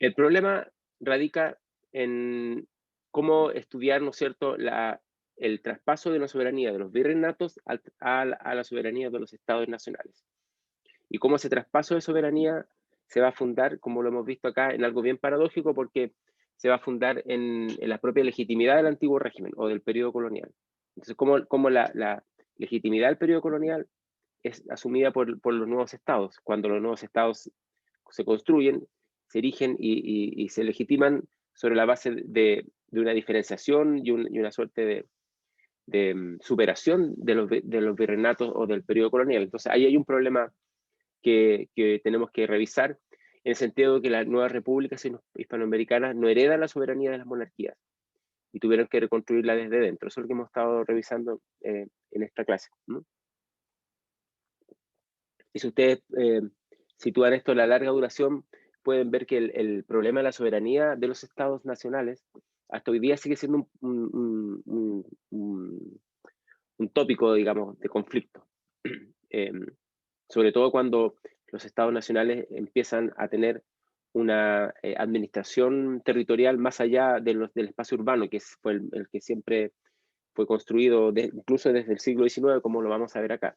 El problema radica en cómo estudiar, ¿no es cierto?, el traspaso de la soberanía de los virreinatos a la soberanía de los estados nacionales. Y cómo ese traspaso de soberanía se va a fundar, como lo hemos visto acá, en algo bien paradójico, porque se va a fundar en la propia legitimidad del antiguo régimen o del periodo colonial. Entonces, cómo la legitimidad del periodo colonial es asumida por los nuevos estados, cuando los nuevos estados se construyen, se erigen y se legitiman sobre la base de una diferenciación y una suerte de superación de los virreinatos o del periodo colonial. Entonces, ahí hay un problema que tenemos que revisar, en el sentido de que las nuevas repúblicas hispanoamericanas no heredan la soberanía de las monarquías y tuvieron que reconstruirla desde dentro. Eso es lo que hemos estado revisando en esta clase, ¿no? Y si ustedes sitúan esto en la larga duración, pueden ver que el problema de la soberanía de los estados nacionales hasta hoy día sigue siendo un tópico, digamos, de conflicto. Eh, Sobre todo cuando los estados nacionales empiezan a tener una administración territorial más allá del espacio urbano, que fue el que siempre fue construido incluso desde el siglo XIX, como lo vamos a ver acá.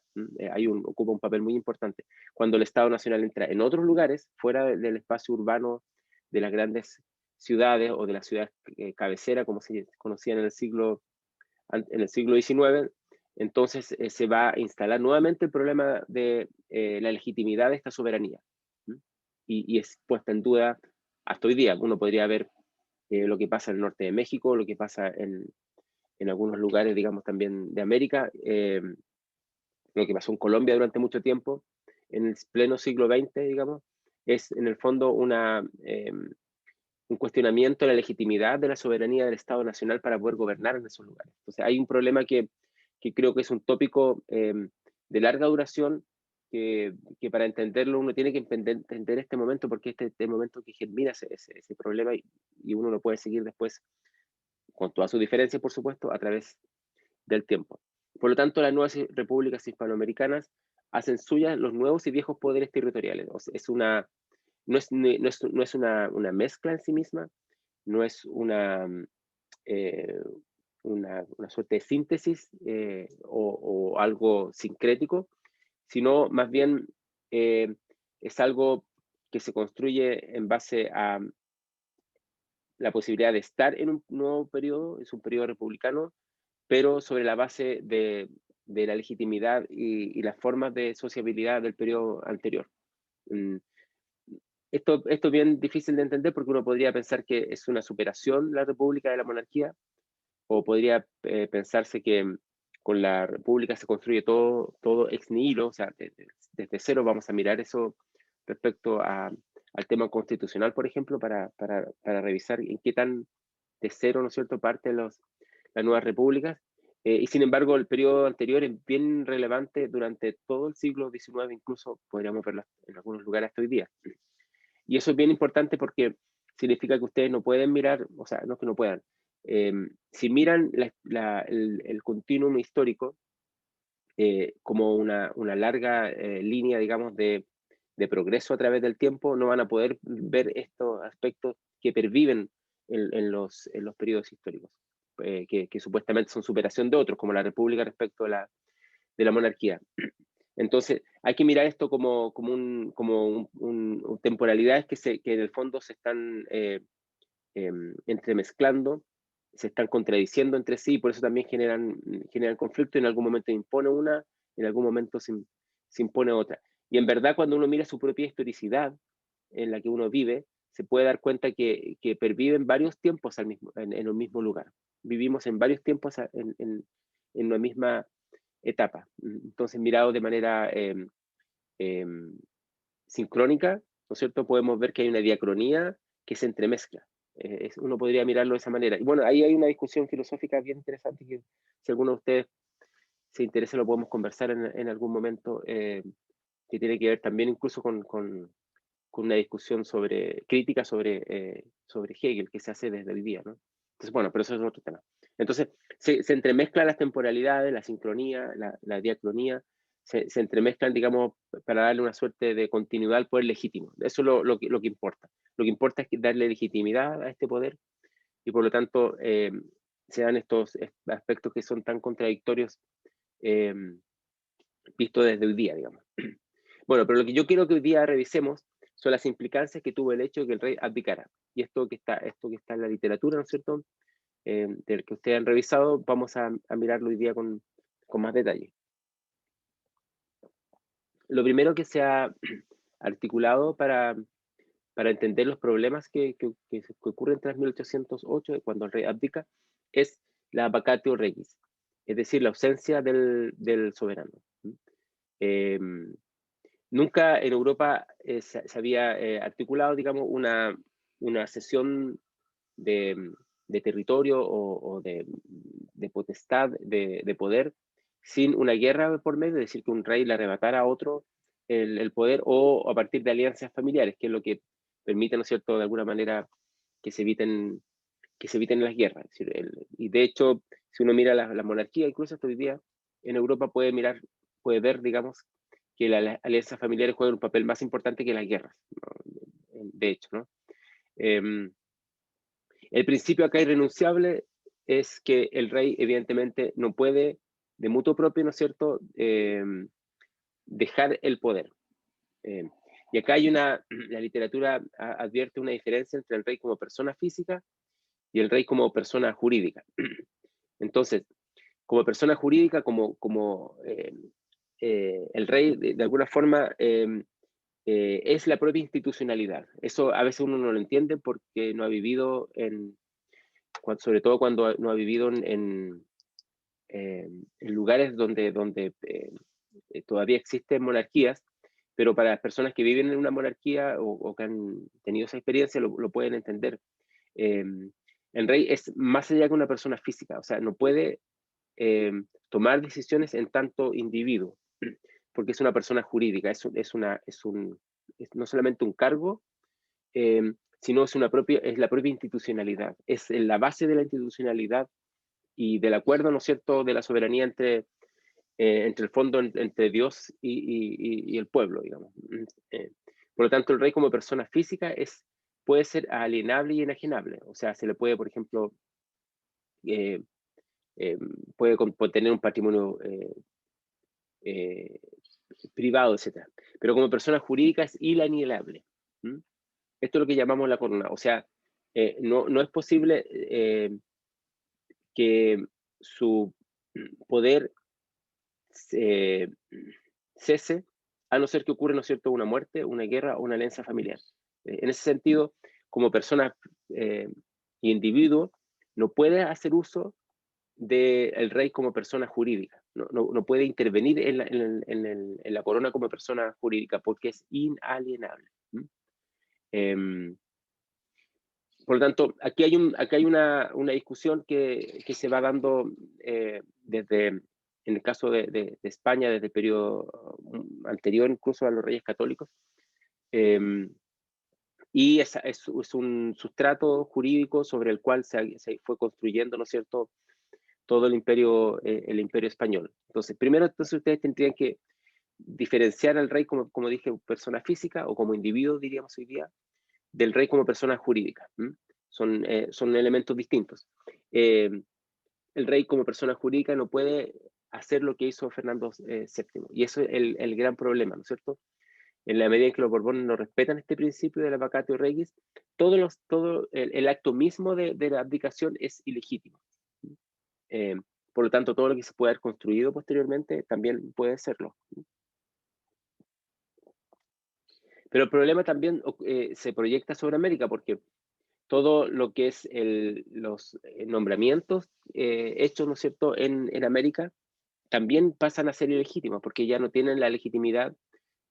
Ocupa un papel muy importante. Cuando el Estado Nacional entra en otros lugares, fuera del espacio urbano de las grandes ciudades o de las ciudades cabecera, como se conocían en el siglo XIX, entonces se va a instalar nuevamente el problema de la legitimidad de esta soberanía. ¿Mm? Y es puesta en duda hasta hoy día. Uno podría ver lo que pasa en el norte de México, lo que pasa en algunos lugares, digamos, también de América, lo que pasó en Colombia durante mucho tiempo, en el pleno siglo XX, digamos, es en el fondo un cuestionamiento de la legitimidad de la soberanía del Estado Nacional para poder gobernar en esos lugares. Entonces hay un problema que creo que es un tópico de larga duración que para entenderlo uno tiene que entender este momento, porque este es el momento que germina ese problema y uno lo puede seguir después con todas sus diferencias, por supuesto, a través del tiempo. Por lo tanto, las nuevas repúblicas hispanoamericanas hacen suyas los nuevos y viejos poderes territoriales. O sea, no es una mezcla en sí misma, no es eh, una suerte de síntesis o algo sincrético, sino más bien eh, es algo que se construye en base a la posibilidad de estar en un nuevo periodo, es un periodo republicano, pero sobre la base de la legitimidad y las formas de sociabilidad del periodo anterior. Mm, esto es bien difícil de entender porque uno podría pensar que es una superación la república de la monarquía, o podría pensarse que con la república se construye todo ex nihilo, o sea, desde cero vamos a mirar eso respecto al tema constitucional, por ejemplo, para revisar en qué tan de cero, ¿no es cierto?, parte las nuevas repúblicas. Y sin embargo, el periodo anterior es bien relevante durante todo el siglo XIX, incluso podríamos verlo en algunos lugares hasta hoy día. Y eso es bien importante porque significa que ustedes no pueden mirar, o sea, no es que no puedan, eh, si miran el continuum histórico como una larga línea, digamos, de progreso a través del tiempo, no van a poder ver estos aspectos que perviven en los periodos históricos, que supuestamente son superación de otros, como la República respecto de la monarquía. Entonces, hay que mirar esto como temporalidades que en el fondo se están entremezclando, se están contradiciendo entre sí, y por eso también generan conflicto. En algún momento impone una, en algún momento se impone otra. Y en verdad, cuando uno mira su propia historicidad en la que uno vive, se puede dar cuenta que perviven varios tiempos en un mismo lugar. Vivimos en varios tiempos en una misma etapa. Entonces, mirado de manera eh, sincrónica, ¿no es cierto? Podemos ver que hay una diacronía que se entremezcla. Uno podría mirarlo de esa manera. Y bueno, ahí hay una discusión filosófica bien interesante que si alguno de ustedes se interesa lo podemos conversar en algún momento, que tiene que ver también incluso con una discusión crítica sobre Hegel que se hace desde hoy día, ¿no? Entonces, bueno, pero eso es otro tema. Entonces, se entremezclan las temporalidades, la sincronía, la diacronía, se entremezclan, digamos, para darle una suerte de continuidad al poder legítimo. Eso es lo que importa. lo que importa es darle legitimidad a este poder, y por lo tanto se dan estos aspectos que son tan contradictorios visto desde hoy día, digamos. Bueno, pero lo que yo quiero que hoy día revisemos son las implicancias que tuvo el hecho de que el rey abdicara. Y esto que está en la literatura, ¿no es cierto?, del que ustedes han revisado, vamos a mirarlo hoy día con más detalle. Lo primero que se ha articulado para entender los problemas que ocurren tras 1808, cuando el rey abdica, es la vacatio regis, es decir, la ausencia del soberano. Nunca en Europa se había articulado, digamos, una cesión de territorio o de potestad, de poder, sin una guerra por medio, es decir, que un rey le arrebatara a otro el poder, o a partir de alianzas familiares, que es lo que permite, ¿no es cierto?, de alguna manera que se eviten las guerras. Es decir, y de hecho, si uno mira la monarquía, incluso hasta hoy día, en Europa puede ver, digamos, que las alianzas familiares juegan un papel más importante que las guerras, ¿no? De hecho, ¿no? El principio acá irrenunciable es que el rey, evidentemente, no puede, de mutuo propio, ¿no es cierto?, dejar el poder. Y acá la literatura advierte una diferencia entre el rey como persona física y el rey como persona jurídica. Entonces, como persona jurídica, el rey, de alguna forma, es la propia institucionalidad. Eso a veces uno no lo entiende porque no ha vivido sobre todo cuando no ha vivido en lugares donde todavía existen monarquías, pero para las personas que viven en una monarquía o que han tenido esa experiencia lo pueden entender. El rey es más allá que una persona física, o sea, no puede tomar decisiones en tanto individuo, porque es una persona jurídica, es no solamente un cargo, sino es la propia institucionalidad, es la base de la institucionalidad y del acuerdo, ¿no es cierto?, de la soberanía entre el fondo, entre Dios y el pueblo, digamos. Por lo tanto, el rey como persona física puede ser alienable y enajenable, o sea, se le puede, por ejemplo, puede tener un patrimonio privado, etc. Pero como persona jurídica es inalienable. Esto es lo que llamamos la corona. O sea, no es posible que su poder cese, a no ser que ocurra, ¿no es cierto?, una muerte, una guerra o una alianza familiar. En ese sentido, como persona y individuo, no puede hacer uso del rey como persona jurídica. No puede intervenir en la corona como persona jurídica porque es inalienable. Por lo tanto, aquí hay una discusión que se va dando en el caso de España, desde el periodo anterior incluso a los reyes católicos, y es un sustrato jurídico sobre el cual se fue construyendo, ¿no es cierto?, todo el imperio español. Entonces, primero ustedes tendrían que diferenciar al rey como dije, persona física o como individuo, diríamos hoy día, del rey como persona jurídica. Son elementos distintos. El rey como persona jurídica no puede hacer lo que hizo Fernando VII, y eso es el gran problema, ¿no es cierto? En la medida en que los Borbones no respetan este principio de la vacatio regis, todo el acto mismo de la abdicación es ilegítimo. Por lo tanto, todo lo que se puede haber construido posteriormente también puede serlo. Pero el problema también se proyecta sobre América, porque todo lo que es los nombramientos hechos, ¿no es cierto?, en América, también pasan a ser ilegítimos, porque ya no tienen la legitimidad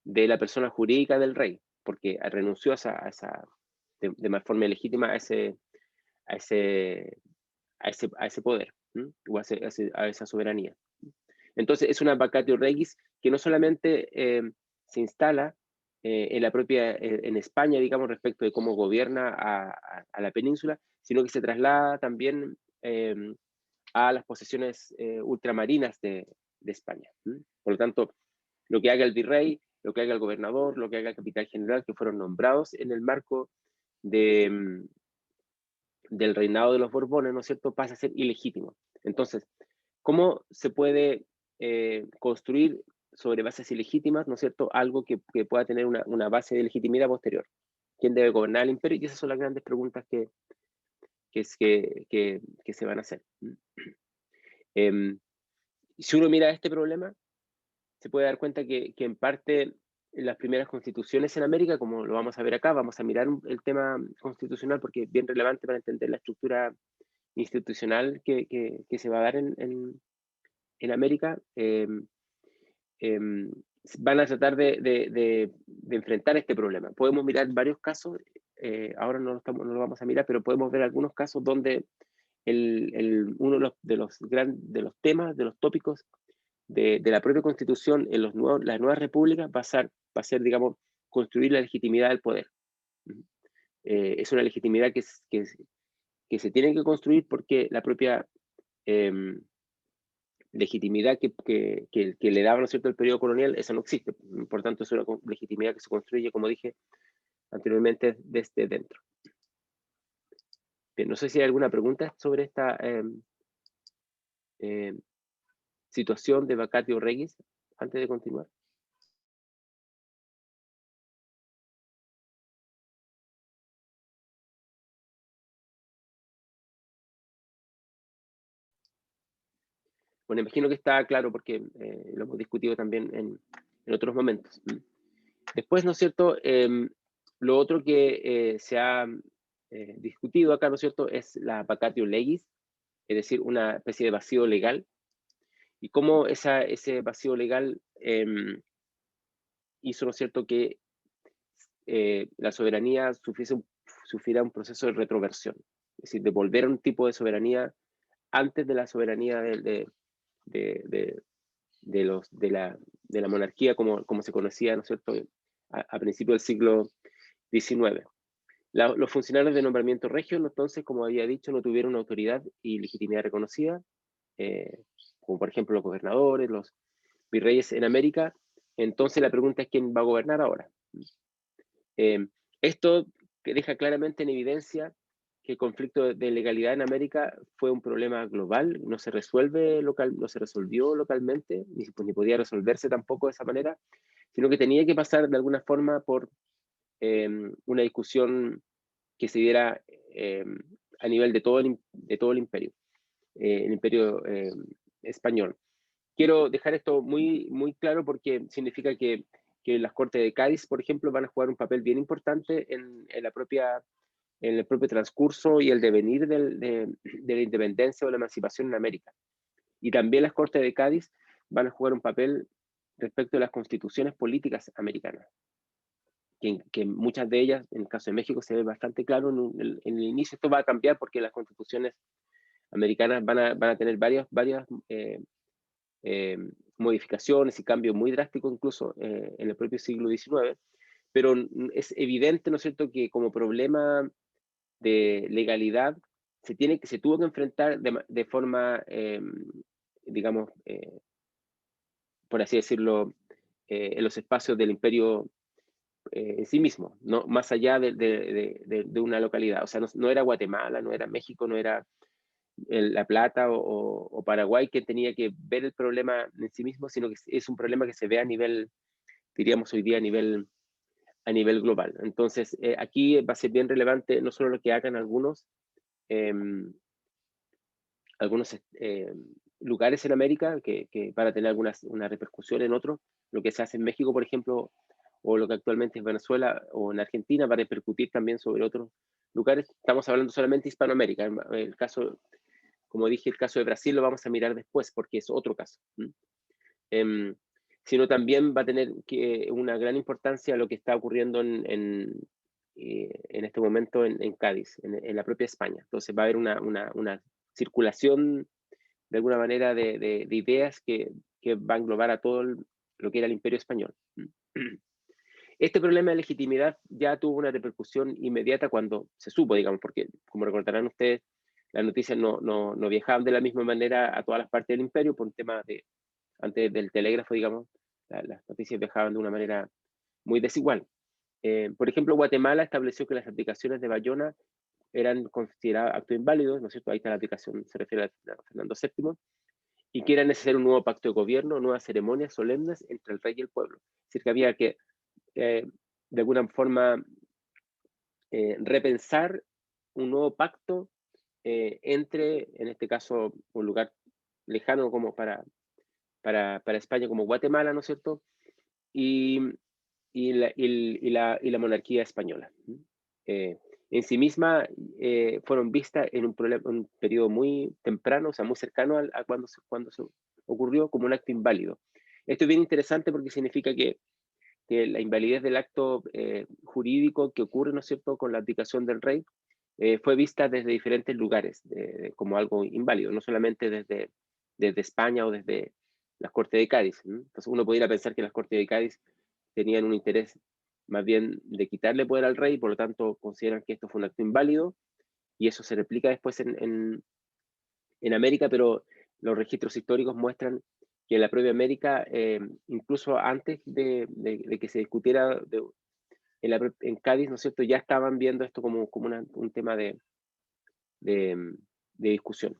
de la persona jurídica del rey, porque renunció de más forma ilegítima a ese poder, o a esa soberanía. Entonces es una vacatio regis que no solamente se instala en España, digamos, respecto de cómo gobierna a la península, sino que se traslada también a las posesiones ultramarinas de España. Por lo tanto, lo que haga el virrey, lo que haga el gobernador, lo que haga el capitán general, que fueron nombrados en el marco del reinado de los Borbones, ¿no es cierto?, pasa a ser ilegítimo. Entonces, ¿cómo se puede construir sobre bases ilegítimas, ¿no es cierto?, algo que pueda tener una base de legitimidad posterior? ¿Quién debe gobernar el imperio? Y esas son las grandes preguntas que se van a hacer. Si uno mira este problema, se puede dar cuenta que en parte las primeras constituciones en América, como lo vamos a ver acá, vamos a mirar el tema constitucional porque es bien relevante para entender la estructura institucional que se va a dar en América. Van a tratar de enfrentar este problema. Podemos mirar varios casos, ahora no lo vamos a mirar, pero podemos ver algunos casos donde uno de los temas, de los tópicos de la propia Constitución en las nuevas repúblicas va a ser, digamos, construir la legitimidad del poder. Es una legitimidad que se tiene que construir porque la propia legitimidad que le daba, ¿no es cierto?, el periodo colonial, esa no existe. Por tanto, es una legitimidad que se construye, como dije anteriormente, desde dentro. Bien, no sé si hay alguna pregunta sobre esta situación de vacatio legis antes de continuar. Bueno, imagino que está claro porque lo hemos discutido también en otros momentos. Después, ¿no es cierto? Lo otro que se ha discutido acá, ¿no es cierto?, es la vacatio legis, es decir, una especie de vacío legal, y cómo ese vacío legal hizo, ¿no es cierto?, que la soberanía sufriera un proceso de retroversión, es decir, de volver a un tipo de soberanía antes de la soberanía de la monarquía como se conocía, ¿no es cierto?, a principios del siglo XIX. Los funcionarios de nombramiento regio, entonces, como había dicho, no tuvieron autoridad y legitimidad reconocida, como por ejemplo los gobernadores, los virreyes en América. Entonces la pregunta es quién va a gobernar ahora. Esto deja claramente en evidencia que el conflicto de legalidad en América fue un problema global, no se resolvió localmente, ni podía resolverse tampoco de esa manera, sino que tenía que pasar de alguna forma por una discusión que se diera a nivel de todo el imperio, el imperio español. Quiero dejar esto muy, muy claro porque significa que las Cortes de Cádiz, por ejemplo, van a jugar un papel bien importante en el propio transcurso y el devenir de la independencia o la emancipación en América. Y también las Cortes de Cádiz van a jugar un papel respecto a las constituciones políticas americanas, que muchas de ellas, en el caso de México, se ve bastante claro en el inicio. Esto va a cambiar porque las constituciones americanas van a tener varias modificaciones y cambios muy drásticos incluso en el propio siglo XIX, pero es evidente, ¿no es cierto?, que como problema de legalidad se tuvo que enfrentar de forma, digamos, por así decirlo, en los espacios del imperio en sí mismo, no más allá de una localidad. O sea, no era Guatemala, no era México, no era La Plata o Paraguay que tenía que ver el problema en sí mismo, sino que es un problema que se ve a nivel, diríamos hoy día, a nivel global. Entonces, aquí va a ser bien relevante no solo lo que hagan algunos lugares en América que van a tener una repercusión en otros, lo que se hace en México, por ejemplo, o lo que actualmente es Venezuela o en Argentina, va a repercutir también sobre otros lugares. Estamos hablando solamente de Hispanoamérica. El caso, como dije, el caso de Brasil lo vamos a mirar después porque es otro caso. Sino también va a tener una gran importancia lo que está ocurriendo en este momento en Cádiz, en la propia España. Entonces va a haber una circulación de alguna manera de ideas que va a englobar a todo lo que era el imperio español. Este problema de legitimidad ya tuvo una repercusión inmediata cuando se supo, digamos, porque como recordarán ustedes, las noticias no viajaban de la misma manera a todas las partes del imperio por un tema antes del telégrafo, digamos, las noticias viajaban de una manera muy desigual. Por ejemplo, Guatemala estableció que las abdicaciones de Bayona eran consideradas actos inválidos, ¿no es cierto? Ahí está la abdicación, se refiere a Fernando VII, y que era necesario un nuevo pacto de gobierno, nuevas ceremonias solemnes entre el rey y el pueblo. Es decir, que había que, de alguna forma, repensar un nuevo pacto entre, en este caso, un lugar lejano como para España, como Guatemala, ¿no es cierto? Y la monarquía española. En sí misma fueron vistas en un periodo muy temprano, o sea, muy cercano a cuando se ocurrió, como un acto inválido. Esto es bien interesante porque significa que la invalidez del acto jurídico que ocurre, ¿no es cierto?, con la abdicación del rey, fue vista desde diferentes lugares como algo inválido, no solamente desde España o desde las Cortes de Cádiz. Entonces uno podría pensar que las Cortes de Cádiz tenían un interés más bien de quitarle poder al rey, por lo tanto consideran que esto fue un acto inválido, y eso se replica después en América, pero los registros históricos muestran que en la propia América, incluso antes de que se discutiera en Cádiz, ¿no es cierto?, ya estaban viendo esto como un tema de discusión.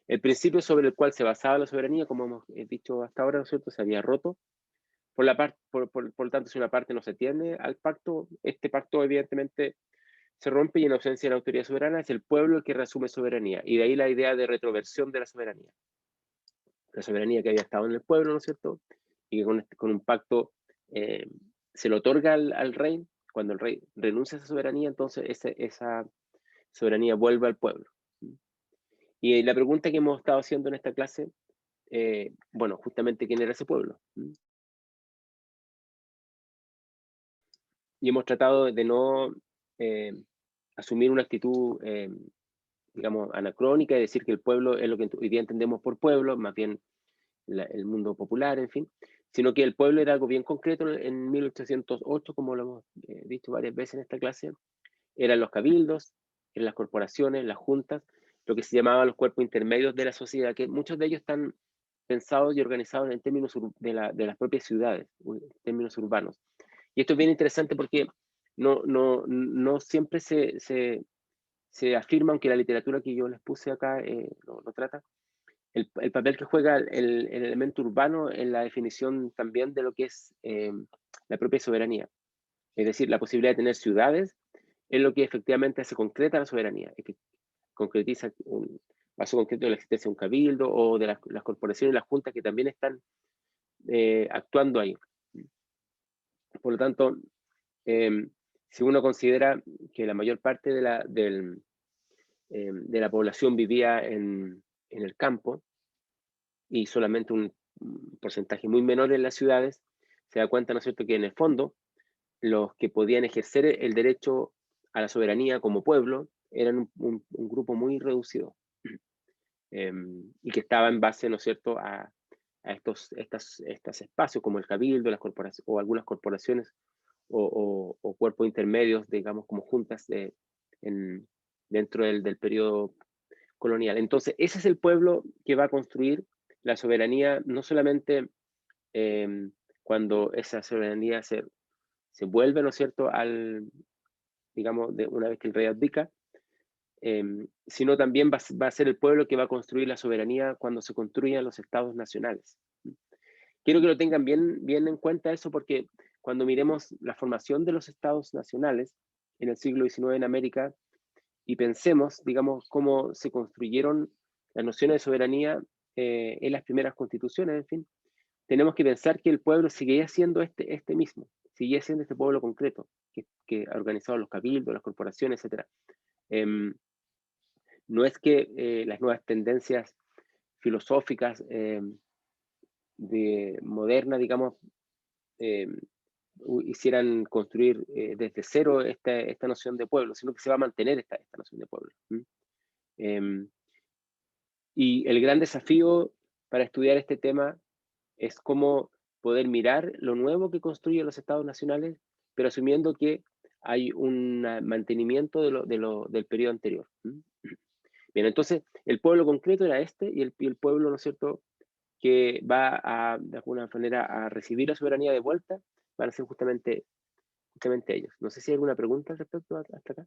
El principio sobre el cual se basaba la soberanía, como hemos dicho hasta ahora, ¿no es cierto?, se había roto. Por lo tanto, si una parte no se tiene al pacto, este pacto evidentemente se rompe, y en ausencia de la autoridad soberana es el pueblo el que reasume soberanía. Y de ahí la idea de retroversión de la soberanía. La soberanía que había estado en el pueblo, ¿no es cierto?, y que con un pacto se le otorga al rey. Cuando el rey renuncia a esa soberanía, entonces esa soberanía vuelve al pueblo. Y la pregunta que hemos estado haciendo en esta clase, bueno, justamente, ¿quién era ese pueblo? Y hemos tratado de no asumir una actitud, digamos, anacrónica, y decir que el pueblo es lo que hoy día entendemos por pueblo, más bien el mundo popular, en fin, sino que el pueblo era algo bien concreto en 1808, como lo hemos dicho varias veces en esta clase. Eran los cabildos, eran las corporaciones, las juntas, lo que se llamaba los cuerpos intermedios de la sociedad, que muchos de ellos están pensados y organizados en términos de las propias ciudades, en términos urbanos. Y esto es bien interesante porque no siempre se afirma, aunque la literatura que yo les puse acá lo trata, el papel que juega el elemento urbano en la definición también de lo que es la propia soberanía. Es decir, la posibilidad de tener ciudades es lo que efectivamente hace concreta la soberanía, es que concretiza un paso concreto de la existencia de un cabildo o de las corporaciones y las juntas que también están actuando ahí. Por lo tanto, si uno considera que la mayor parte de la población vivía en el campo y solamente un porcentaje muy menor en las ciudades, se da cuenta, ¿no es cierto?, que en el fondo los que podían ejercer el derecho a la soberanía como pueblo eran un grupo muy reducido, y que estaba en base, ¿no es cierto?, a estos espacios como el cabildo, las corporaciones o algunas corporaciones o cuerpos intermedios, digamos, como juntas dentro del periodo colonial. Entonces, ese es el pueblo que va a construir la soberanía, no solamente cuando esa soberanía se vuelve, ¿no es cierto?, digamos, una vez que el rey abdica, sino también va a ser el pueblo que va a construir la soberanía cuando se construyan los estados nacionales. Quiero que lo tengan bien en cuenta eso, porque cuando miremos la formación de los estados nacionales en el siglo XIX en América y pensemos, digamos, cómo se construyeron las nociones de soberanía en las primeras constituciones, en fin, tenemos que pensar que el pueblo seguía siendo este mismo, seguía siendo este pueblo concreto, que ha organizado los cabildos, las corporaciones, etc. No es que las nuevas tendencias filosóficas modernas, digamos, hicieran construir desde cero esta noción de pueblo, sino que se va a mantener esta noción de pueblo. Y el gran desafío para estudiar este tema es cómo poder mirar lo nuevo que construyen los estados nacionales, pero asumiendo que hay un mantenimiento del periodo anterior. Bien, entonces el pueblo concreto era este, y el pueblo, ¿no es cierto?, que va de alguna manera a recibir la soberanía de vuelta, van a ser justamente justamente a ellos. No sé si hay alguna pregunta al respecto hasta acá.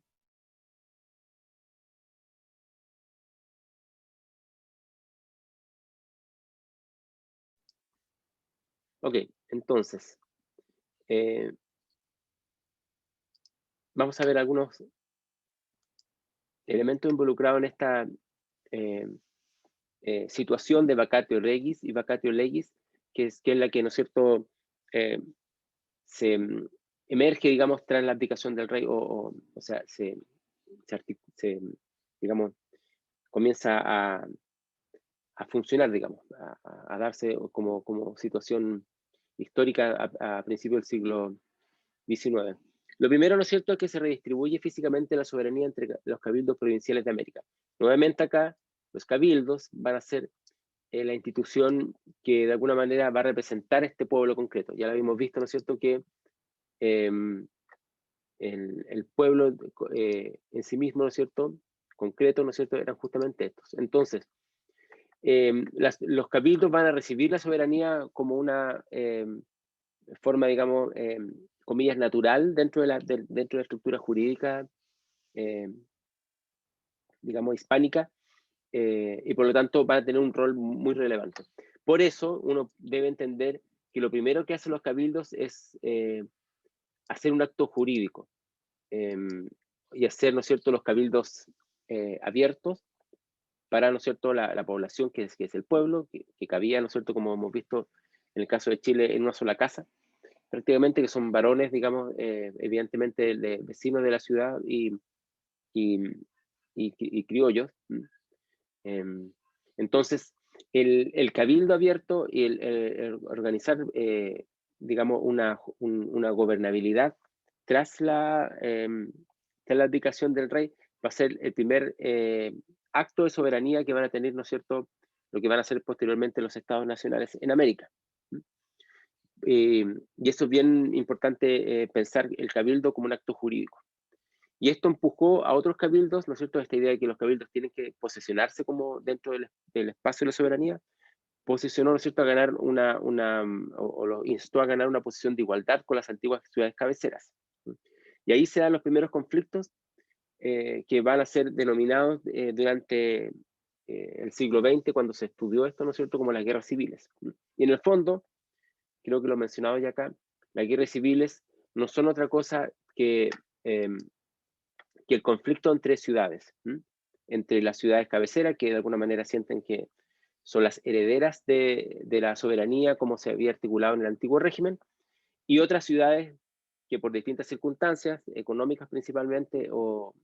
Ok, entonces, vamos a ver algunos elementos involucrados en esta situación de vacatio legis y vacatio legis, que es la que, ¿no es cierto?, se emerge, digamos, tras la abdicación del rey, o sea, digamos, comienza a funcionar, digamos, a darse como situación histórica a principios del siglo XIX. Lo primero, ¿no es cierto?, es que se redistribuye físicamente la soberanía entre los cabildos provinciales de América. Nuevamente acá, los cabildos van a ser la institución que de alguna manera va a representar este pueblo concreto. Ya lo habíamos visto, ¿no es cierto?, que el pueblo en sí mismo, ¿no es cierto?, concreto, ¿no es cierto?, eran justamente estos. Entonces, los cabildos van a recibir la soberanía como una forma, digamos, comillas, natural dentro de la estructura jurídica, digamos, hispánica, y por lo tanto van a tener un rol muy relevante. Por eso uno debe entender que lo primero que hacen los cabildos es hacer un acto jurídico y hacer, ¿no es cierto?, los cabildos abiertos para, ¿no es cierto?, la población que es el pueblo, que cabía, ¿no es cierto?, como hemos visto en el caso de Chile, en una sola casa, prácticamente, que son varones, digamos, evidentemente vecinos de la ciudad y criollos. Entonces, el cabildo abierto y el organizar, digamos, una gobernabilidad tras tras la abdicación del rey va a ser el primer acto de soberanía que van a tener, ¿no es cierto?, lo que van a hacer posteriormente los estados nacionales en América. Y eso es bien importante, pensar el cabildo como un acto jurídico. Y esto empujó a otros cabildos, ¿no es cierto?, esta idea de que los cabildos tienen que posesionarse como dentro del espacio de la soberanía, posicionó, ¿no es cierto?, a ganar o lo instó a ganar una posición de igualdad con las antiguas ciudades cabeceras. Y ahí se dan los primeros conflictos que van a ser denominados durante el siglo XX, cuando se estudió esto, ¿no es cierto?, como las guerras civiles. Y en el fondo, creo que lo he mencionado ya acá, las guerras civiles no son otra cosa que el conflicto entre ciudades, entre las ciudades cabeceras, que de alguna manera sienten que son las herederas de la soberanía como se había articulado en el antiguo régimen, y otras ciudades que por distintas circunstancias, económicas principalmente, o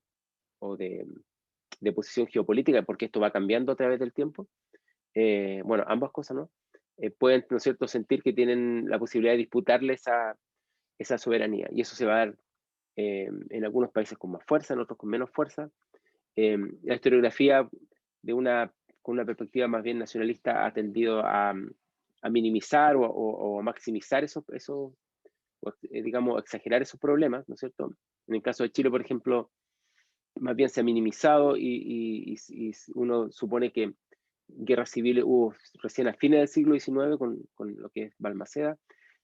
de posición geopolítica, porque esto va cambiando a través del tiempo, bueno, ambas cosas, ¿no? Pueden, ¿no es cierto?, sentir que tienen la posibilidad de disputarle esa soberanía, y eso se va a dar en algunos países con más fuerza, en otros con menos fuerza. La historiografía con una perspectiva más bien nacionalista ha tendido a minimizar o a maximizar digamos, exagerar esos problemas, ¿no es cierto? En el caso de Chile, por ejemplo, más bien se ha minimizado y uno supone que guerras civiles hubo recién a fines del siglo XIX con lo que es Balmaceda,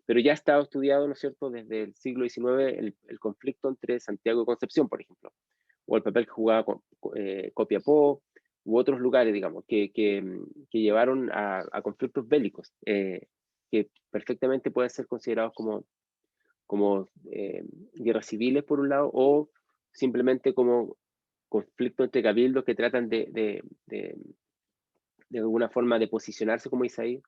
pero ya ha estado estudiado, ¿no es cierto?, desde el siglo XIX el conflicto entre Santiago y Concepción, por ejemplo, o el papel que jugaba Copiapó, u otros lugares, digamos, que llevaron a conflictos bélicos, que perfectamente pueden ser considerados como guerras civiles, por un lado, o simplemente como conflictos entre cabildos que tratan de alguna forma de posicionarse, como dice ahí,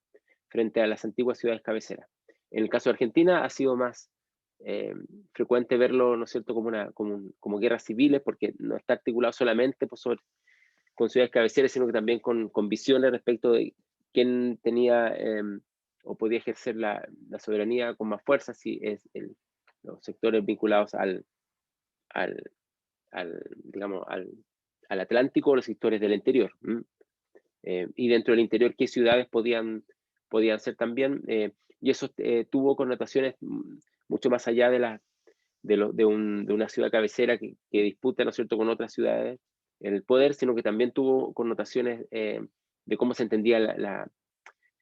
frente a las antiguas ciudades cabeceras. En el caso de Argentina ha sido más frecuente verlo, ¿no es cierto?, como guerras civiles, porque no está articulado solamente con ciudades cabeceras, sino que también con visiones respecto de quién tenía o podía ejercer la soberanía con más fuerza, si es los sectores vinculados al, digamos, al Atlántico, o los sectores del interior. Y dentro del interior, qué ciudades podían ser también, y eso tuvo connotaciones mucho más allá de una ciudad cabecera que disputa, ¿no es cierto?, con otras ciudades el poder, sino que también tuvo connotaciones de cómo se entendía la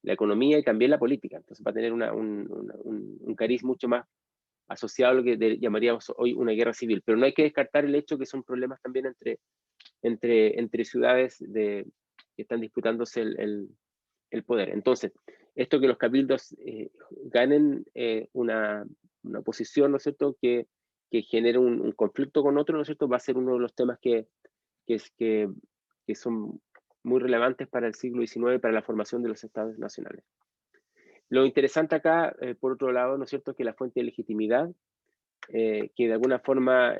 economía y también la política. Entonces va a tener un cariz mucho más asociado a lo que llamaríamos hoy una guerra civil. Pero no hay que descartar el hecho que son problemas también entre ciudades que están disputándose el poder. Entonces, esto que los cabildos ganen una posición, ¿no es cierto?, que genere un conflicto con otro, ¿no es cierto?, va a ser uno de los temas que son muy relevantes para el siglo XIX, para la formación de los estados nacionales. Lo interesante acá, por otro lado, ¿no es cierto?, que la fuente de legitimidad, que de alguna forma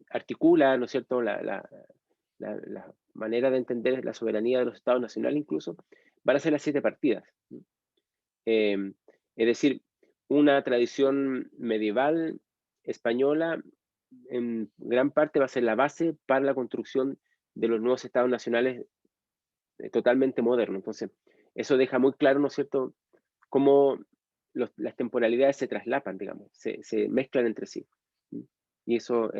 articula, ¿no es cierto?, la manera de entender la soberanía de los estados nacionales incluso, van a ser las 7 partidas. Es decir, una tradición medieval española en gran parte va a ser la base para la construcción de los nuevos estados nacionales totalmente modernos. Entonces, eso deja muy claro, ¿no es cierto?, cómo las temporalidades se traslapan, digamos, se mezclan entre sí. Y eso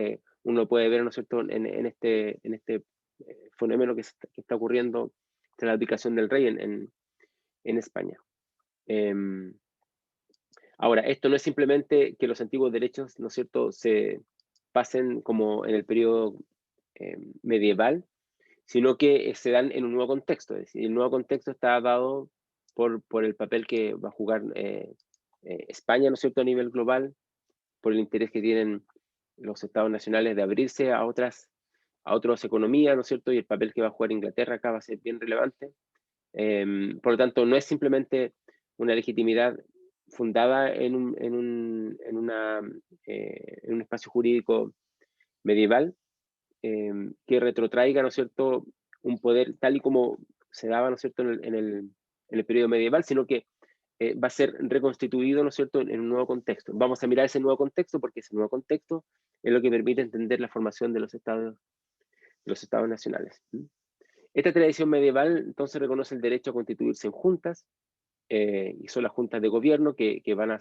uno puede ver, ¿no es cierto?, en este fenómeno que está ocurriendo tras la abdicación del rey en España. Ahora, esto no es simplemente que los antiguos derechos, ¿no es cierto?, se pasen como en el periodo medieval, sino que se dan en un nuevo contexto. Es decir, el nuevo contexto está dado por el papel que va a jugar España, ¿no es cierto?, a nivel global, por el interés que tienen los estados nacionales de abrirse a otras economías, ¿no es cierto?, y el papel que va a jugar Inglaterra acá va a ser bien relevante. Por lo tanto, no es simplemente una legitimidad fundada en un espacio jurídico medieval que retrotraiga, ¿no es cierto?, un poder tal y como se daba, ¿no es cierto?, en el periodo medieval, sino que va a ser reconstituido, ¿no es cierto?, en un nuevo contexto. Vamos a mirar ese nuevo contexto porque ese nuevo contexto es lo que permite entender la formación de los estados nacionales. Esta tradición medieval entonces reconoce el derecho a constituirse en juntas, y son las juntas de gobierno que van a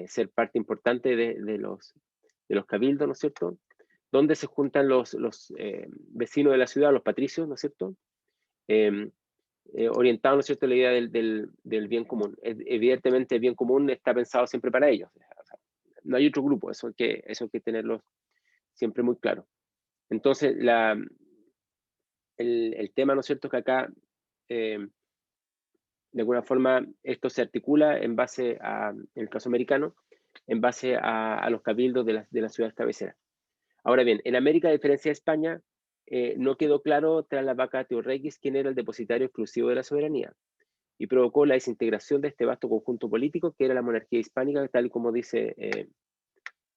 ser parte importante de los cabildos, ¿no es cierto?, donde se juntan los vecinos de la ciudad, los patricios, ¿no es cierto?, orientados, ¿no es cierto?, a la idea del bien común. Evidentemente el bien común está pensado siempre para ellos. O sea, no hay otro grupo, eso hay que tenerlo siempre muy claro. Entonces, el tema, ¿no es cierto?, que acá, de alguna forma, esto se articula en base en el caso americano, en base a los cabildos de las ciudades cabeceras. Ahora bien, en América, a diferencia de España, no quedó claro tras la vacatio regis quién era el depositario exclusivo de la soberanía, y provocó la desintegración de este vasto conjunto político que era la monarquía hispánica, tal y como dice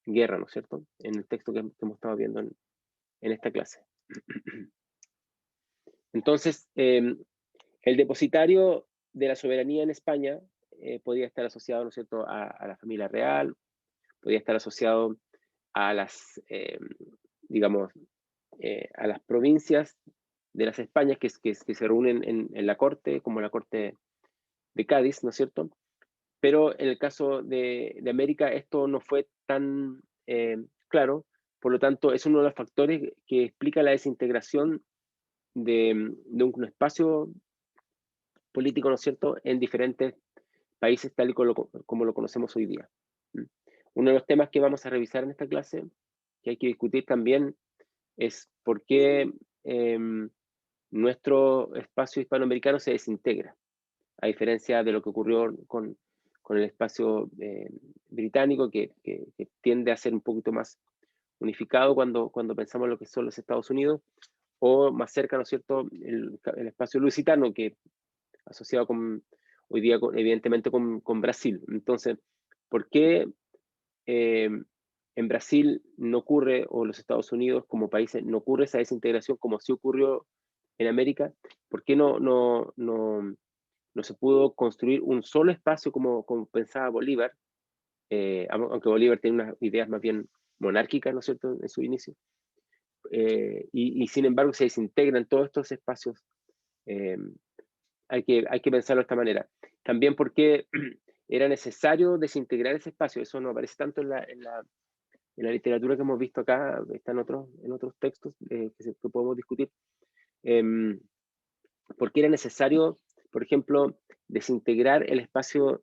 Guerra, ¿no es cierto?, en el texto que hemos estado viendo en esta clase. Entonces, el depositario de la soberanía en España podía estar asociado, ¿no es cierto?, a la familia real, podía estar asociado a las, digamos, a las provincias de las Españas que se reúnen en la corte, como la corte de Cádiz, ¿no es cierto? Pero en el caso de América esto no fue tan claro, por lo tanto es uno de los factores que explica la desintegración de un espacio político, ¿no es cierto?, en diferentes países tal y como lo conocemos hoy día. Uno de los temas que vamos a revisar en esta clase, que hay que discutir también, es por qué nuestro espacio hispanoamericano se desintegra, a diferencia de lo que ocurrió con el espacio británico, que tiende a ser un poquito más unificado cuando pensamos en lo que son los Estados Unidos, o más cerca, ¿no es cierto?, el espacio lusitano, que asociado hoy día, evidentemente, con Brasil. Entonces, ¿por qué en Brasil no ocurre, o los Estados Unidos como países, no ocurre esa desintegración como sí ocurrió en América? ¿Por qué no se pudo construir un solo espacio como pensaba Bolívar? Aunque Bolívar tiene unas ideas más bien monárquicas, ¿no es cierto?, en su inicio. Y sin embargo se desintegran todos estos espacios. Hay que pensarlo de esta manera. También porque era necesario desintegrar ese espacio. Eso no aparece tanto en la literatura que hemos visto acá, está en otros textos que podemos discutir. Porque era necesario, por ejemplo, desintegrar el espacio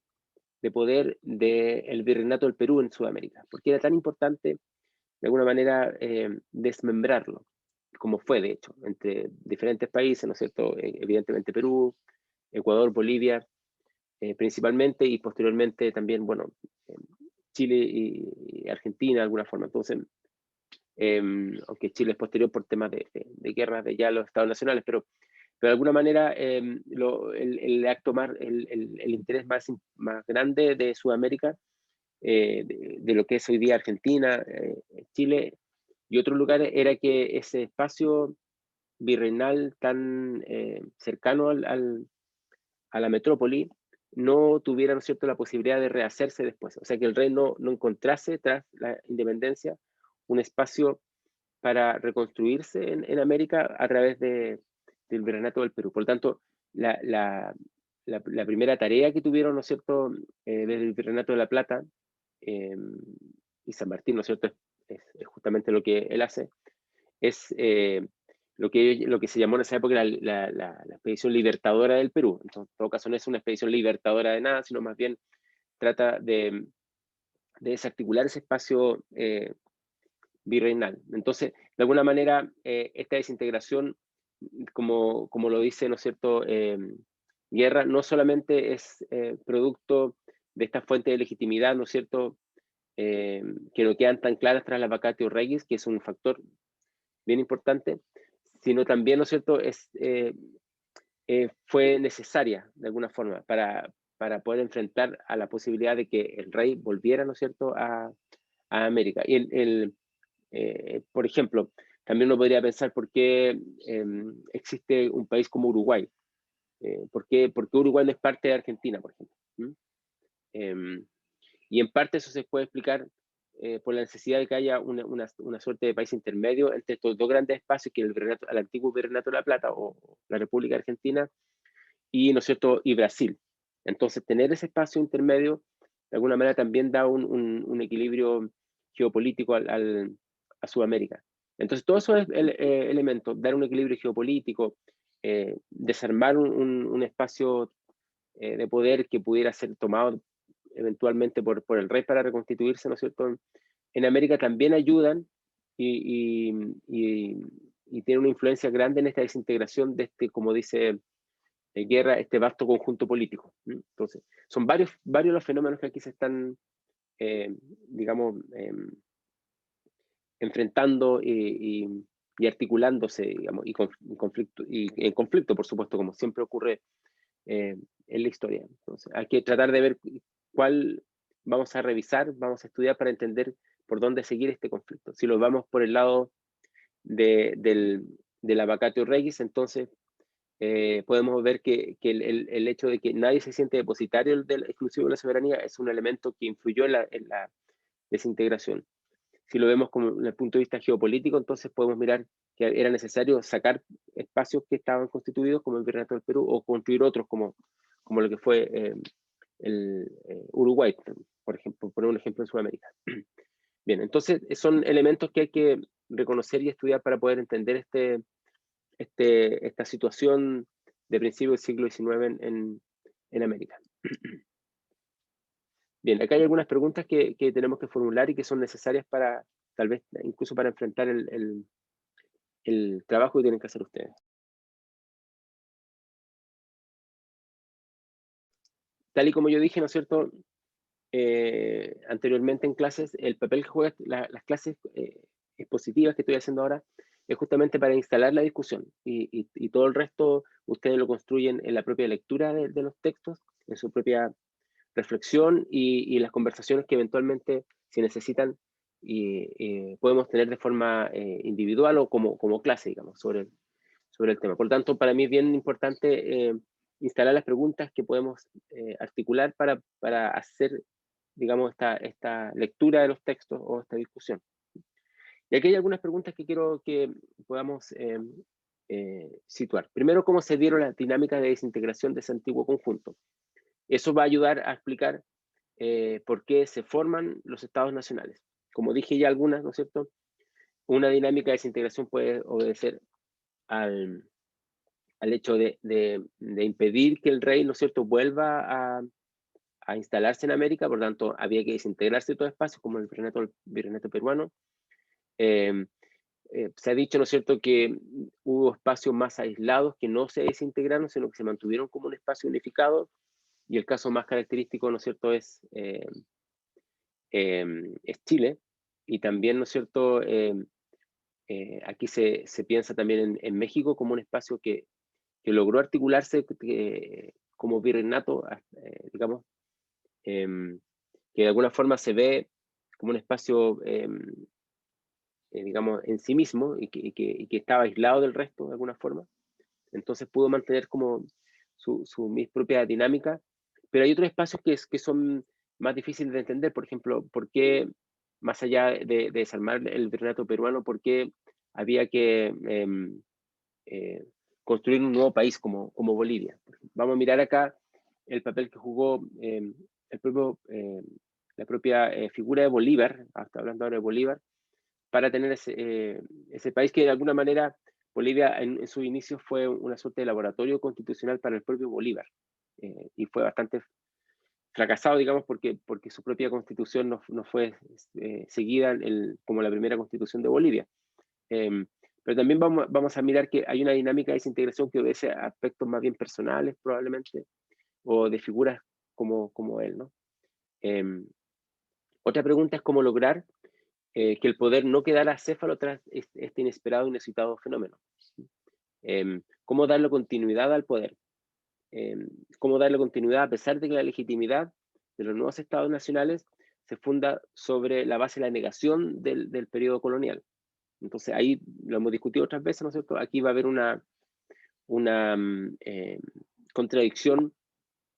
de poder del virreinato del Perú en Sudamérica. ¿Por qué era tan importante, de alguna manera, desmembrarlo? Como fue, de hecho, entre diferentes países, ¿no es cierto? Evidentemente Perú, Ecuador, Bolivia, principalmente, y posteriormente también, bueno, Chile y Argentina de alguna forma. Entonces, aunque Chile es posterior por temas de guerra de ya los estados nacionales, pero de alguna manera el acto más, el interés más grande de Sudamérica, de lo que es hoy día Argentina, Chile y otros lugares, era que ese espacio virreinal tan cercano a la metrópoli no tuviera, ¿no es cierto?, la posibilidad de rehacerse después. O sea, que el rey no encontrase tras la independencia un espacio para reconstruirse en América a través del virreinato del Perú. Por lo tanto, la primera tarea que tuvieron, ¿no es cierto?, desde el virreinato de La Plata, y San Martín, ¿no es cierto?, es justamente lo que él hace, es lo que se llamó en esa época la expedición libertadora del Perú. Entonces, en todo caso, no es una expedición libertadora de nada, sino más bien trata de desarticular ese espacio virreinal. Entonces, de alguna manera, esta desintegración, como lo dice, ¿no es cierto?, Guerra, no solamente es producto de esta fuente de legitimidad, ¿no es cierto?, que no quedan tan claras tras la vacatio regis, que es un factor bien importante, sino también, ¿no es cierto?, fue necesaria de alguna forma para poder enfrentar a la posibilidad de que el rey volviera, ¿no es cierto?, a América. Y por ejemplo, también uno podría pensar por qué existe un país como Uruguay. ¿Por qué Uruguay no es parte de Argentina, por ejemplo? Y en parte eso se puede explicar por la necesidad de que haya una suerte de país intermedio entre estos dos grandes espacios, que es el antiguo Virreinato de la Plata o la República Argentina y, ¿no es cierto?, y Brasil. Entonces, tener ese espacio intermedio de alguna manera también da un equilibrio geopolítico a Sudamérica. Entonces, todos esos elementos, dar un equilibrio geopolítico, desarmar un espacio de poder que pudiera ser tomado eventualmente por el rey para reconstituirse, ¿no es cierto?, en América también ayudan y, y tienen una influencia grande en esta desintegración de este, como dice Guerra, este vasto conjunto político. Entonces, son varios los fenómenos que aquí se están, digamos, enfrentando y articulándose, digamos, y en conflicto, por supuesto, como siempre ocurre en la historia. Entonces, hay que tratar de ver cuál vamos a revisar, vamos a estudiar para entender por dónde seguir este conflicto. Si lo vamos por el lado de la vacatio regis, entonces podemos ver que el hecho de que nadie se siente depositario del exclusivo de la soberanía es un elemento que influyó en la desintegración. Si lo vemos como desde el punto de vista geopolítico, entonces podemos mirar que era necesario sacar espacios que estaban constituidos, como el Virreinato del Perú, o construir otros, como lo que fue el Uruguay, por ejemplo, poner un ejemplo en Sudamérica. Bien, entonces son elementos que hay que reconocer y estudiar para poder entender esta situación de principios del siglo XIX en América. Bien, acá hay algunas preguntas que tenemos que formular y que son necesarias para, tal vez, incluso para enfrentar el trabajo que tienen que hacer ustedes. Tal y como yo dije, ¿no es cierto?, anteriormente en clases, el papel que juegan las clases expositivas que estoy haciendo ahora es justamente para instalar la discusión y todo el resto ustedes lo construyen en la propia lectura de los textos, en su propia reflexión y las conversaciones que eventualmente, si necesitan, podemos tener de forma individual o como clase, digamos, sobre el tema. Por lo tanto, para mí es bien importante instalar las preguntas que podemos articular para hacer, digamos, esta lectura de los textos o esta discusión. Y aquí hay algunas preguntas que quiero que podamos situar. Primero, ¿cómo se dieron las dinámicas de desintegración de ese antiguo conjunto? Eso va a ayudar a explicar por qué se forman los estados nacionales. Como dije ya algunas, ¿no es cierto? Una dinámica de desintegración puede obedecer al hecho de impedir que el rey, ¿no es cierto?, vuelva a instalarse en América, por tanto había que desintegrarse de todo espacio, como el virreinato peruano. Se ha dicho, ¿no es cierto?, que hubo espacios más aislados que no se desintegraron, sino que se mantuvieron como un espacio unificado, y el caso más característico, ¿no es cierto?, es Chile, y también, ¿no es cierto?, aquí se piensa también en México como un espacio que logró articularse como virreinato, digamos, que de alguna forma se ve como un espacio, digamos, en sí mismo y que estaba aislado del resto de alguna forma. Entonces pudo mantener como su propia dinámica, pero hay otros espacios que son más difíciles de entender. Por ejemplo, ¿por qué, más allá de desarmar el virreinato peruano, por qué había que eh, construir un nuevo país como Bolivia? Vamos a mirar acá el papel que jugó el propio, la propia figura de Bolívar, hasta hablando ahora de Bolívar, para tener ese país que de alguna manera Bolivia en sus inicios fue una suerte de laboratorio constitucional para el propio Bolívar, y fue bastante fracasado, digamos, porque su propia constitución no fue seguida como la primera constitución de Bolivia. Pero también vamos a mirar que hay una dinámica de desintegración que obedece a aspectos más bien personales, probablemente, o de figuras como él, ¿no? Otra pregunta es cómo lograr que el poder no quedara acéfalo tras este inesperado y inusitado fenómeno. ¿Cómo darle continuidad al poder? ¿Cómo darle continuidad a pesar de que la legitimidad de los nuevos estados nacionales se funda sobre la base de la negación del periodo colonial? Entonces ahí lo hemos discutido otras veces, ¿no es cierto? Aquí va a haber una contradicción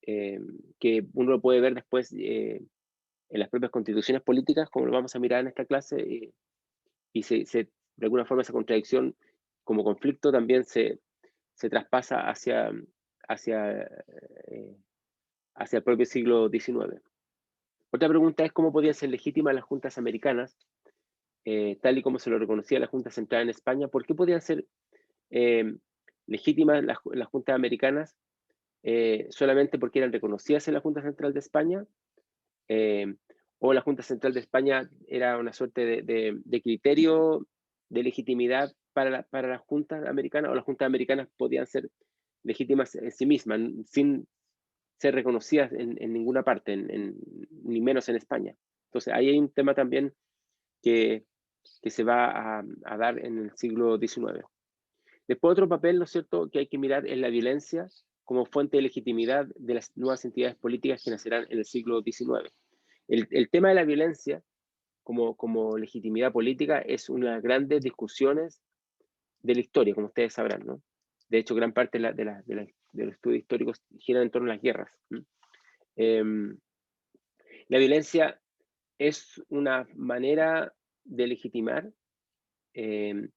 que uno lo puede ver después en las propias constituciones políticas, como lo vamos a mirar en esta clase, y de alguna forma esa contradicción como conflicto también se traspasa hacia, hacia el propio siglo XIX. Otra pregunta es cómo podían ser legítimas las juntas americanas, tal y como se lo reconocía la Junta Central en España. ¿Por qué podían ser legítimas las juntas americanas solamente porque eran reconocidas en la Junta Central de España? ¿O la Junta Central de España era una suerte de criterio de legitimidad para las juntas americanas, o las juntas americanas podían ser legítimas en sí mismas, sin ser reconocidas en ninguna parte, ni menos en España? Entonces ahí hay un tema también que se va a dar en el siglo XIX. Después otro papel, ¿no es cierto?, que hay que mirar es la violencia como fuente de legitimidad de las nuevas entidades políticas que nacerán en el siglo XIX. El tema de la violencia como legitimidad política es una de las grandes discusiones de la historia, como ustedes sabrán, ¿no? De hecho, gran parte de los estudios históricos giran en torno a las guerras. La violencia es una manera de legitimar, y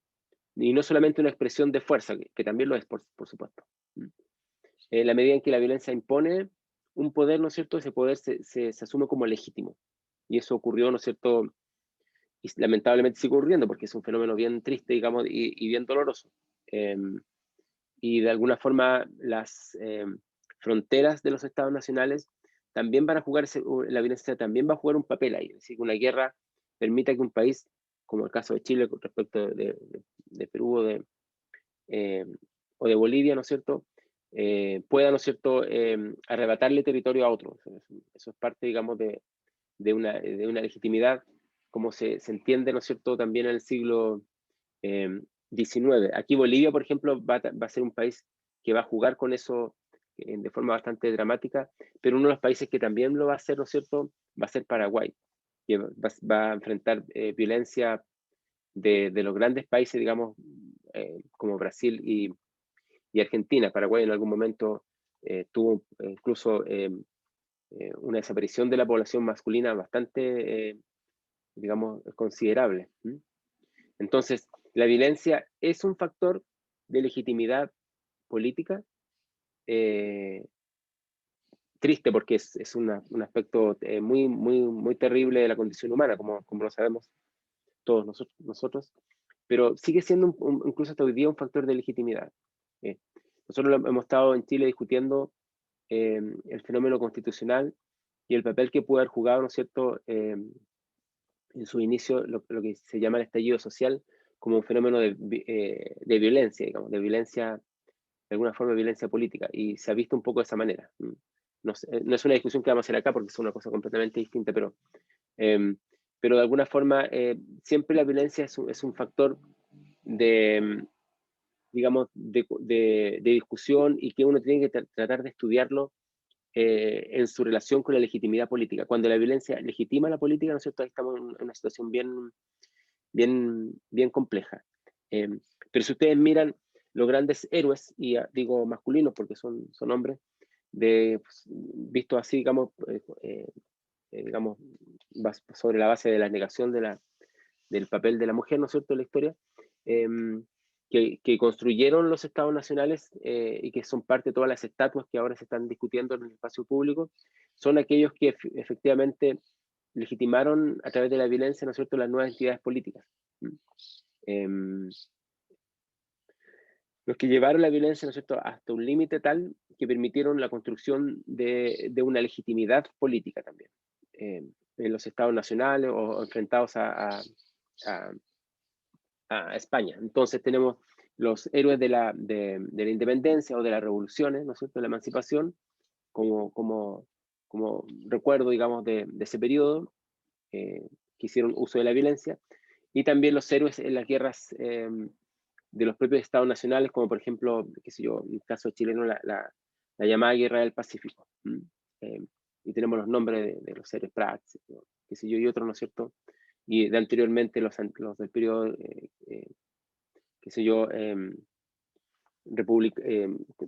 no solamente una expresión de fuerza, que también lo es, por supuesto. En la medida en que la violencia impone un poder, ¿no es cierto?, ese poder se asume como legítimo. Y eso ocurrió, ¿no es cierto?, y lamentablemente sigue ocurriendo porque es un fenómeno bien triste, digamos, y bien doloroso. Y de alguna forma las fronteras de los estados nacionales también van a jugar, la violencia también va a jugar un papel ahí. Es decir, una guerra permita que un país, como el caso de Chile con respecto de Perú o de Bolivia, ¿no es cierto?, pueda, ¿no es cierto?, arrebatarle territorio a otro. Eso es parte, digamos, de una legitimidad, como se entiende, ¿no es cierto?, también en el siglo XIX. Aquí Bolivia, por ejemplo, va a ser un país que va a jugar con eso de forma bastante dramática, pero uno de los países que también lo va a hacer, ¿no es cierto?, va a ser Paraguay, que va a enfrentar violencia de los grandes países, digamos, como Brasil y Argentina. Paraguay en algún momento tuvo incluso una desaparición de la población masculina bastante, digamos, considerable. Entonces, la violencia es un factor de legitimidad política, triste porque es un aspecto muy terrible de la condición humana, como lo sabemos todos nosotros, pero sigue siendo incluso hasta hoy día un factor de legitimidad. Nosotros hemos estado en Chile discutiendo el fenómeno constitucional y el papel que pudo haber jugado, ¿no es cierto?, en su inicio, lo que se llama el estallido social como un fenómeno de violencia, digamos, de violencia, de alguna forma de violencia política, y se ha visto un poco de esa manera. No, no es una discusión que vamos a hacer acá porque es una cosa completamente distinta, em, pero de alguna forma siempre la violencia es un factor de, digamos, de discusión y que uno tiene que tratar de estudiarlo en su relación con la legitimidad política. Cuando la violencia legitima la política, ¿no es cierto? Ahí estamos en una situación bien compleja. Eh, pero si ustedes miran los grandes héroes, y digo masculinos porque son hombres, pues, visto así, digamos, sobre la base de la negación del papel de la mujer, ¿no es cierto?, en la historia, eh, que construyeron los estados nacionales y que son parte de todas las estatuas que ahora se están discutiendo en el espacio público, son aquellos que efectivamente legitimaron a través de la violencia, ¿no es cierto?, las nuevas entidades políticas. Eh, los que llevaron la violencia, ¿no es cierto?, hasta un límite tal que permitieron la construcción de una legitimidad política también en los estados nacionales o enfrentados a, a España. Entonces tenemos los héroes de la independencia o de las revoluciones, ¿no es cierto?, de la emancipación, como recuerdo, digamos, de ese periodo, que hicieron uso de la violencia, y también los héroes en las guerras de los propios estados nacionales, como por ejemplo, qué sé yo, en el caso chileno, la llamada Guerra del Pacífico. Eh, y tenemos los nombres de los héroes Prats, ¿no?, qué sé yo, y otros, ¿no es cierto? Y de anteriormente los del periodo, qué sé yo,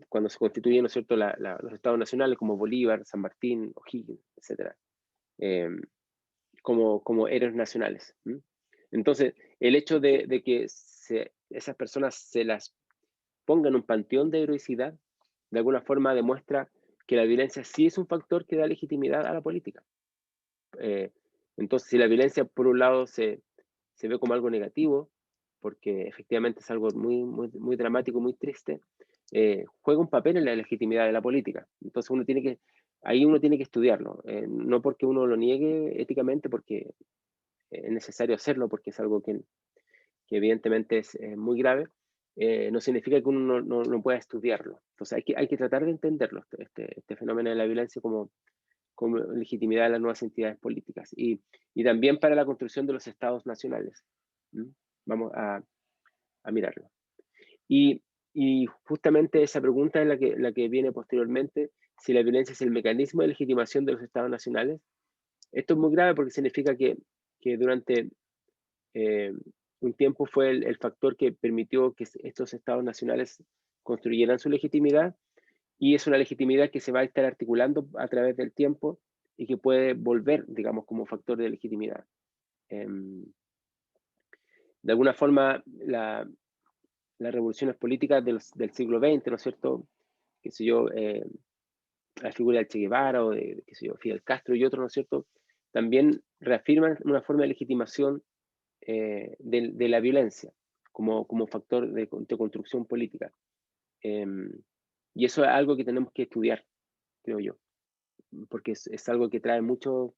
cuando se constituyen, ¿no es cierto?, los estados nacionales como Bolívar, San Martín, O'Higgins, etcétera, eh, como héroes nacionales. Entonces, el hecho de que esas personas se las pongan en un panteón de heroicidad, de alguna forma demuestra que la violencia sí es un factor que da legitimidad a la política. Eh, entonces, si la violencia, por un lado, se ve como algo negativo, porque efectivamente es algo muy dramático, muy triste, juega un papel en la legitimidad de la política. Entonces ahí uno tiene que estudiarlo, no porque uno lo niegue éticamente, porque es necesario hacerlo, porque es algo que evidentemente es muy grave, no significa que uno no pueda estudiarlo. Entonces hay que tratar de entenderlo, este fenómeno de la violencia como legitimidad de las nuevas entidades políticas y también para la construcción de los estados nacionales. ¿Mm? Vamos a mirarlo. Y justamente esa pregunta es la que viene posteriormente, si la violencia es el mecanismo de legitimación de los estados nacionales. Esto es muy grave porque significa que durante eh, un tiempo fue el factor que permitió que estos estados nacionales construyeran su legitimidad, y es una legitimidad que se va a estar articulando a través del tiempo y que puede volver, digamos, como factor de legitimidad. De alguna forma, las revoluciones políticas del siglo XX, ¿no es cierto?, qué sé yo, la figura del Che Guevara o de, qué sé yo, Fidel Castro y otros, ¿no es cierto?, también reafirman una forma de legitimación de la violencia como factor de construcción política. Y eso es algo que tenemos que estudiar, creo yo, porque es algo que trae mucho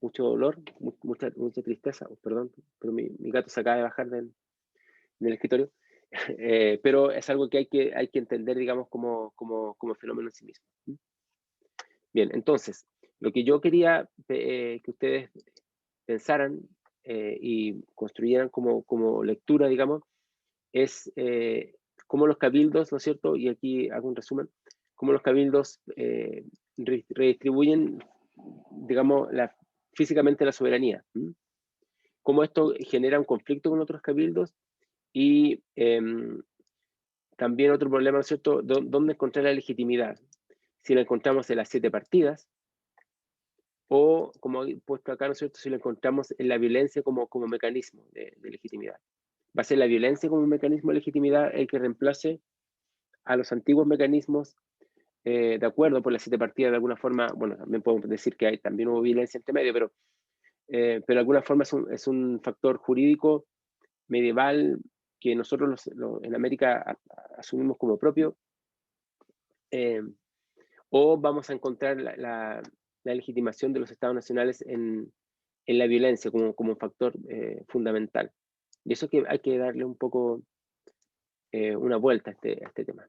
dolor, mucha tristeza. Oh, perdón, pero mi gato se acaba de bajar del escritorio. Pero es algo que hay que entender, digamos, como fenómeno en sí mismo. Bien, entonces, lo que yo quería que ustedes pensaran y construyeran como lectura, digamos, es cómo los cabildos, ¿no es cierto? Y aquí hago un resumen, cómo los cabildos redistribuyen, digamos, físicamente la soberanía. Cómo esto genera un conflicto con otros cabildos y también otro problema, ¿no es cierto? ¿Dónde encontrar la legitimidad? Si la encontramos en las 7 partidas o, como he puesto acá, ¿no es cierto?, si la encontramos en la violencia como mecanismo de legitimidad. Va a ser la violencia como un mecanismo de legitimidad el que reemplace a los antiguos mecanismos, de acuerdo por las 7 partidas, de alguna forma. Bueno, también podemos decir que también hubo violencia entre medio, pero de alguna forma es un factor jurídico medieval que nosotros en América asumimos como propio, o vamos a encontrar la legitimación de los estados nacionales en la violencia como un factor fundamental. Y eso que hay que darle un poco una vuelta a este tema.